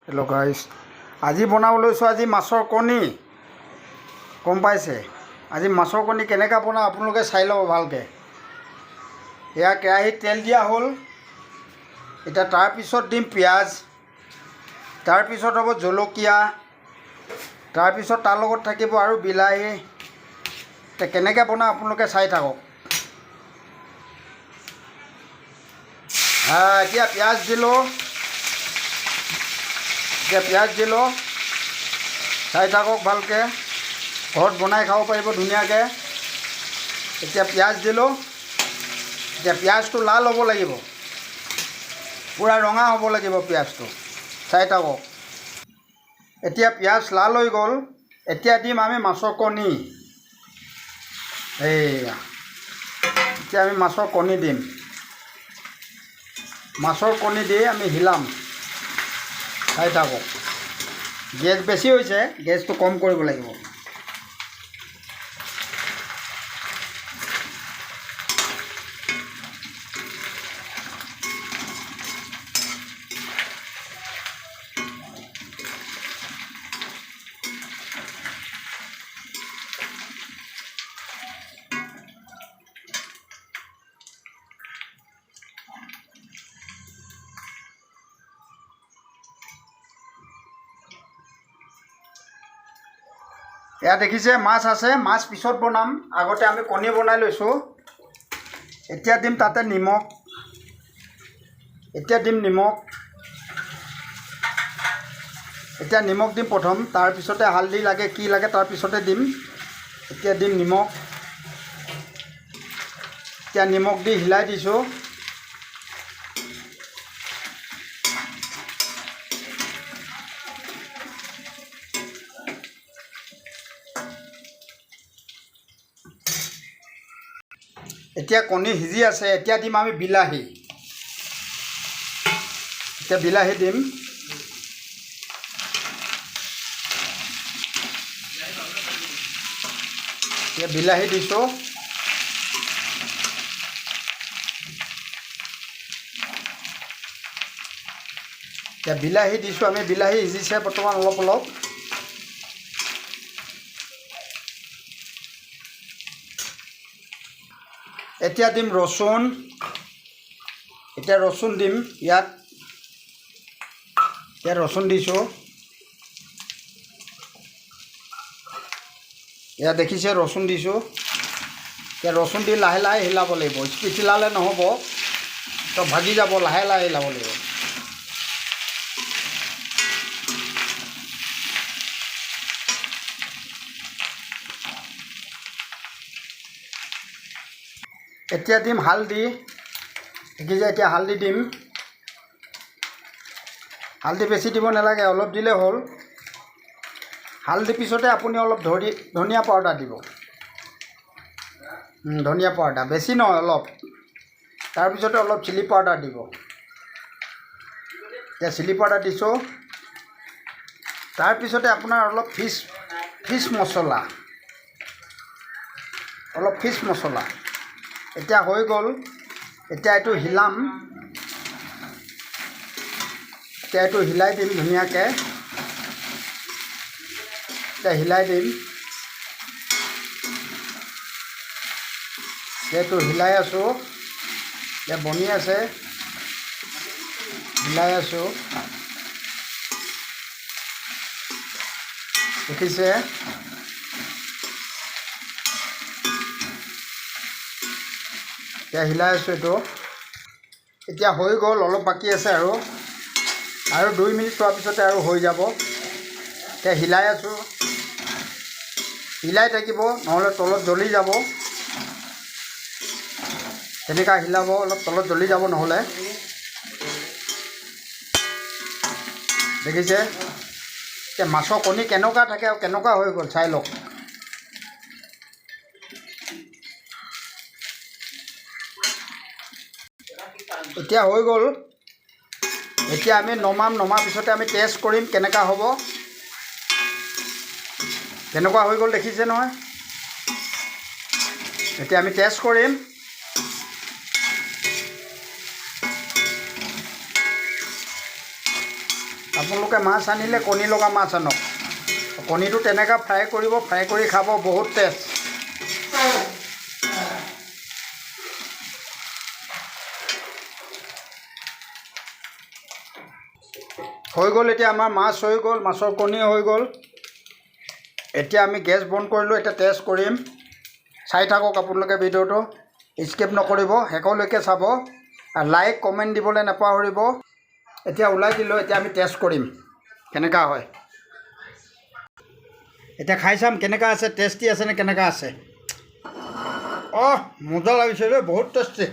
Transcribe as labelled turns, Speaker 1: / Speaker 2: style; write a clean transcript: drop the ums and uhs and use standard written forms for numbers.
Speaker 1: Hello' গাইছ, আজি বনাব লৈছোঁ আজি মাছৰ কণী। গম পাইছে, আজি মাছৰ কণী কেনেকৈ বনাওঁ আপোনালোকে চাই ল'ব ভালকৈ। এয়া কেৰাহীত তেল দিয়া হ'ল। এতিয়া তাৰপিছত দিম পিঁয়াজ, তাৰপিছত হ'ব জলকীয়া, তাৰপিছত তাৰ লগত থাকিব আৰু বিলাহী। এতিয়া কেনেকৈ বনাওঁ আপোনালোকে চাই থাকক। এতিয়া পিঁয়াজ দিলোঁ, চাই থাকক ভালকৈ। ঘৰত বনাই খাব পাৰিব ধুনীয়াকৈ। এতিয়া পিঁয়াজ দিলোঁ। এতিয়া পিঁয়াজটো লাল হ'ব লাগিব, পূৰা ৰঙা হ'ব লাগিব পিঁয়াজটো। চাই থাকক। এতিয়া পিঁয়াজ লাল হৈ গ'ল। এতিয়া দিম আমি মাছৰ কণী। এইয়া এতিয়া আমি মাছৰ কণী দিম। মাছৰ কণী দি আমি হিলাম। চাই থাকক। গেছ বেছি হৈছে, গেছটো কম কৰিব লাগিব। এয়া দেখিছে মাছ আছে, মাছ পিছত বনাম। আগতে আমি কণী বনাই লৈছোঁ। এতিয়া দিম তাতে নিমখ। এতিয়া নিমখ দিম প্ৰথম, তাৰপিছতে হালধি লাগে কি লাগে তাৰপিছতে দিম। এতিয়া দিম নিমখ। এতিয়া নিমখ দি হিলাই দিছোঁ। এতিয়া কণী সিজি আছে। এতিয়া দিম আমি বিলাহী। এতিয়া বিলাহী দিম। এতিয়া বিলাহী দিছোঁ। এতিয়া বিলাহী দিছোঁ আমি। বিলাহী সিজিছে বৰ্তমান অলপ অলপ। এতিয়া দিম ৰচুন। এতিয়া ৰচুন দিম ইয়াত। এতিয়া ৰচুন দিছোঁ। এয়া দেখিছে ৰচুন দিছোঁ। এতিয়া ৰচুন দি লাহে লাহে হিলাব লাগিব। স্পীড হিলালে নহ'ব, তো ভাগি যাব। লাহে লাহে হিলাব লাগিব। এতিয়া দিম হালধি। দেখিছে, এতিয়া হালধি দিম। হালধি বেছি দিব নালাগে, অলপ দিলে হ'ল। হালধি পিছতে আপুনি অলপ ধনিয়া পাউডাৰ দিব। ধনিয়া পাউডাৰ বেছি নহয়, অলপ। তাৰপিছতে অলপ চিলি পাউডাৰ দিব। এতিয়া চিলি পাউডাৰ দিছোঁ। তাৰপিছতে আপোনাৰ অলপ ফিছ মছলা। এতিয়া হৈ গ'ল। এতিয়া এইটো হিলাম। এতিয়া এইটো হিলাই দিম ধুনীয়াকৈ। এতিয়া হিলাই দিম। এইটো হিলাই আছোঁ। এতিয়া বনি আছে, হিলাই আছোঁ। দেখিছে, এতিয়া হিলাই আছোঁ এইটো। এতিয়া হৈ গ'ল, অলপ বাকী আছে আৰু 2 মিনিট থোৱাৰ পিছতে আৰু হৈ যাব। এতিয়া হিলাই আছোঁ। হিলাই থাকিব, নহ'লে তলত জ্বলি যাব। তেনেকুৱা হিলাব, অলপ তলত জ্বলি যাব নহ'লে। দেখিছে, এতিয়া মাছৰ কণী কেনেকুৱা থাকে আৰু কেনেকুৱা হৈ গ'ল চাই লওক। এতিয়া হৈ গ'ল। এতিয়া আমি নমাৰ পিছতে আমি টেষ্ট কৰিম কেনেকুৱা হ'ব। কেনেকুৱা হৈ গ'ল দেখিছে নহয়। এতিয়া আমি টেষ্ট কৰিম। আপোনালোকে মাছ আনিলে কণী লগা মাছ আনক। কণীটো তেনেকৈ ফ্ৰাই কৰিব, ফ্ৰাই কৰি খাব, বহুত টেষ্ট। হৈ গ'ল এতিয়া আমাৰ মাছ হৈ গ'ল, মাছৰ কণী হৈ গ'ল। এতিয়া আমি গেছ বন্ধ কৰিলোঁ, এতিয়া টেষ্ট কৰিম। চাই থাকক আপোনালোকে ভিডিঅ'টো, স্কিপ নকৰিব, শেষলৈকে চাব আৰু লাইক কমেণ্ট দিবলৈ নাপাহৰিব। এতিয়া ওলাই দিলোঁ, এতিয়া আমি টেষ্ট কৰিম কেনেকুৱা হয়। এতিয়া খাই চাম কেনেকুৱা আছে, টেষ্টি আছে নে কেনেকুৱা আছে। মজা লাগিছে দেই, বহুত টেষ্টি।